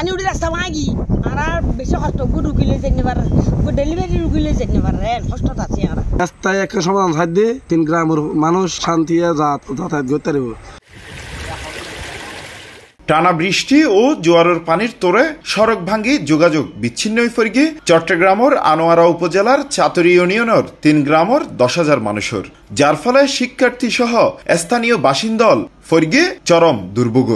পানি উঠে রাস্তা ভাঙি আর বেশি কষ্ট রুগীলে যেতে পারে ডেলিভারি রুগীলে যেতে পারে কষ্ট আছে আর রাস্তায় একটা সমাধান থাকবে 3 গ্রামের মানুষ শান্তি যাতায়াত করতে পারবে। টানা বৃষ্টি ও জোয়ারের পানির তোরে সড়ক ভাঙ্গি যোগাযোগ বিচ্ছিন্ন হয়ে পড়ে চট্টগ্রামের আনোয়ারা উপজেলার চাতুরি ইউনিয়নের 3 গ্রামের 10,000 মানুষের, যার ফলে শিক্ষার্থী সহ স্থানীয় বাসিন্দল ফরিগে চরম দুর্ভোগ।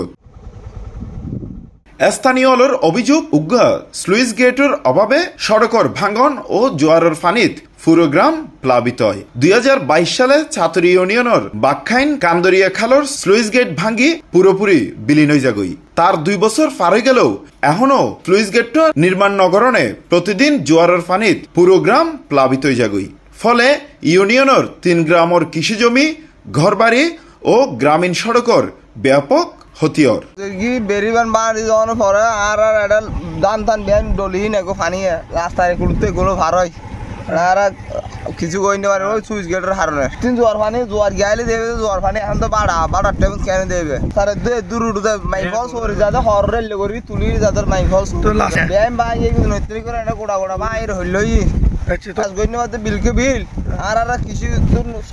স্থানীয়দের অভিযোগ উগ্র স্লুইস গেটের অভাবে সড়কের ভাঙ্গন ও জোয়ারের পানিত পুরো গ্রাম প্লাবিত হয়। 2022 সালে চাতুরি ইউনিয়নের বাক্খাইন কান্দরিয়া খালর স্লুইস গেট ভাঙ্গি পুরোপুরি বিলীন হয়ে যাগই। তার 2 বছর পার হয়ে গেলেও এখনো স্লুইস গেটটা নির্মাণ নগরণে প্রতিদিন জোয়ারের পানিত পুরো গ্রাম প্লাবিত হয়ে যাগই। ফলে ইউনিয়নের 3 গ্রামের কৃষিজমি, ঘরবাড়ি ও গ্রামীণ সড়কের ব্যাপক হতিয়ার। বেরিবান বাড়ি যাওয়ার পরে আর এটা দান টান বেন ডলি নেগো পানি রাস্তায় গুলোতে গুলো ভার হয় আর কিছু কইতে পারে ওই সুইচ গেটের হারনে জোয়ার পানি জোয়ার গেলে দেবে জোয়ার পানি এখন তো বাড়ার টাইম কেন দেবে তার দূর উঠতে মাই ফলস করে যাতে হরের করবি তুলি যাদের মাই ফলস ব্যায়াম বা এই নৈতিক করে এটা গোড়া গোড়া বাইর হইলই সাজগৈন্যবাদে বিলকে বিল আর কৃষি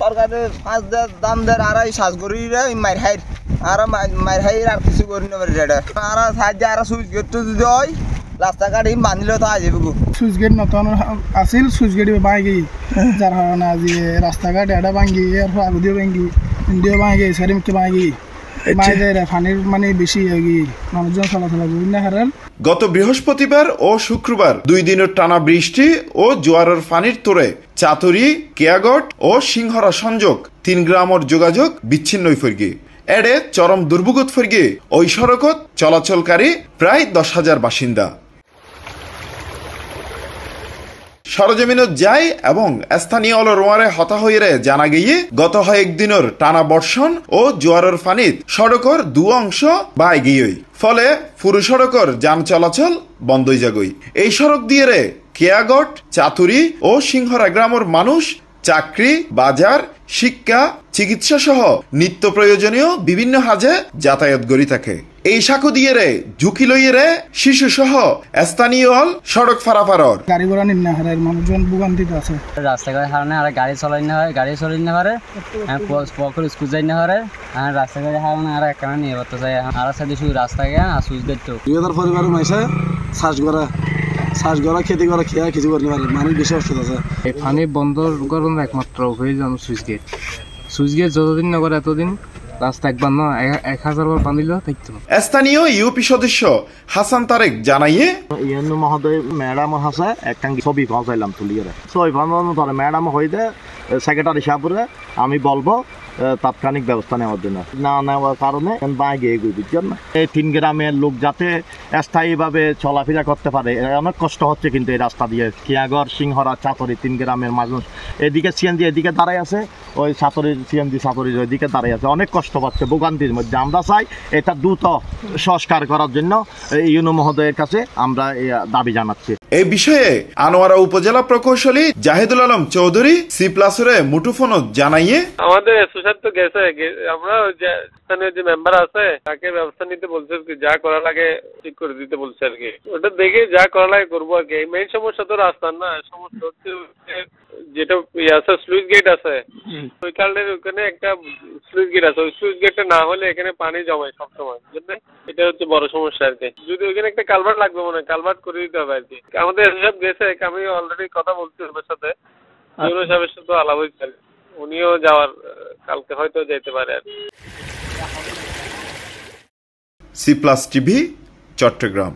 সরকারের 5 দাম দেয় আর সাজ করি মাইর হাইর আর মাইর হাইর আর কিছু করি না এটা আর সাহায্য আর সুইচ গেটটা যদি হয় রাস্তাঘাট বাঁধিলে তো আজ সুইচ গেট নতুন আছিল সুইচ গেট ভাঙি যার কারণে আজি রাস্তাঘাট এটা ভাঙি এরপর আগুদিও ভাঙি ইন্ডিও ভাঙি সারিমকে ভাঙি পানির মানে বেশি মানুষজন চলাচল বিভিন্ন হারের। গত বৃহস্পতিবার ও শুক্রবার 2 দিনের টানা বৃষ্টি ও জোয়ারের পানির তোরে চাতুরি, কেয়াগট ও সিংহরা সংযোগ 3 গ্রামের যোগাযোগ বিচ্ছিন্ন হয়ে পড়ে। এড়ে চরম দুর্ভোগত পড়ে ওই সড়কত চলাচলকারী প্রায় 10,000 বাসিন্দা। সরজমিনত যায় এবং স্থানীয় রোয়ারে হতা হইরে জানা গিয়ে গত কয়েকদিনের টানা বর্ষণ ও জোয়ারের পানিত সড়কের 2 অংশ বাই গিয়ে ফলে পুরো সড়কের যান চলাচল বন্ধ হয়ে যাগই। এই সড়ক দিয়ে কেয়াগট, চাতুরি ও সিংহরা গ্রামের মানুষ চাকরি, বাজার, শিক্ষা, চিকিৎসা সহ নিত্য প্রয়োজনীয় বিভিন্ন হাজে যাতায়াত করি থাকে। এই সাঁকো দিয়ে ঝুঁকি লইয়ে শিশু সহ স্থানীয় সড়ক ফারাফারর গাড়ি ঘোড়া নিম্ন হারের মানুষজন ভোগান্তিতে আছে। রাস্তাঘাট হারনে আর গাড়ি চলাই না হয়, গাড়ি চলাই না পারে, পকর স্কুল যাই না পারে, আর রাস্তাঘাট হারনে আর একখানা নিয়ে করতে চাই আর সাথে শুধু রাস্তায় আর সুইচ গেট তো 2000 পরিবারের মাইসে শ্বাস করা খেতে করা খেয়া কিছু করতে পারে মানুষ বেশি অসুবিধা আছে। এই পানি বন্ধ করার একমাত্র হয়ে যান সুইচ গেট যতদিন না করে এতদিন রাস্তা একবার না 1000 বার পানি দিলেও থাকতো। স্থানীয় ইউপি সদস্য হাসান তারেক জানাইয়ে ইউনো মহোদয় ম্যাডাম হাসে একটা ছবি পৌঁছাইলাম তুলিয়ে ছবি পৌঁছানো পরে ম্যাডাম হইতে সেক্রেটারি সাহেবরে আমি বলবো তাৎক্ষণিক ব্যবস্থা নেওয়ার জন্য না নেওয়ার কারণে বাইরে এগিয়ে বুঝছেন না। এই 3 গ্রামের লোক যাতে স্থায়ীভাবে চলাফেরা করতে পারে অনেক কষ্ট হচ্ছে কিন্তু এই রাস্তা দিয়ে কিয়াগড়, সিংহরা, চাতুরি 3 গ্রামের মানুষ এদিকে সিএনজি এদিকে দাঁড়াই আছে, ওই চাতুরির সিএনজি চাতুরির ওইদিকে দাঁড়াই আছে, অনেক কষ্ট পাচ্ছে ভোগান্তির মধ্যে। আমরা চাই এটা দ্রুত সংস্কার করার জন্য ইউনো মহোদয়ের কাছে আমরা দাবি জানাচ্ছি। এই বিষয়ে আনোয়ারা উপজেলা প্রকৌশলী জাহিদুল আলম চৌধুরী C+রে মুঠোফোন জানাইয়ে আমাদের অ্যাসোসিয়েশন তো গেছে, আমরা স্থানীয় যে মেম্বার আছে তাকে ব্যবস্থা নিতে বলছে, যা করা লাগে ঠিক করে দিতে বলছে আর কি। ওটা দেখে যা করা লাগে করবো আর কি। মেইন সমস্যা তো রাস্তার না, সমস্যা হচ্ছে যেটা আছে স্লুইস গেট আছে ওই কারণের ওখানে একটা স্লুইস গেট আছে, ওই স্লুইস গেটটা না হলে এখানে পানি জমায় সবসময়, বুঝলেন? এটা হচ্ছে বড় সমস্যা আর কি। যদি ওইখানে একটা কালভার্ট লাগবে মনে হয়, কালভার্ট করে দিতে হবে আর কি। আমাদের সব গেছে, আমি অলরেডি কথা বলছি ওদের সাথে, ইউনো সাহেবের সাথে আলাপ হয়েছে, উনিও যাওয়ার কালকে হয়তো যেতে পারে আর কি। C+ TV, Chittagong.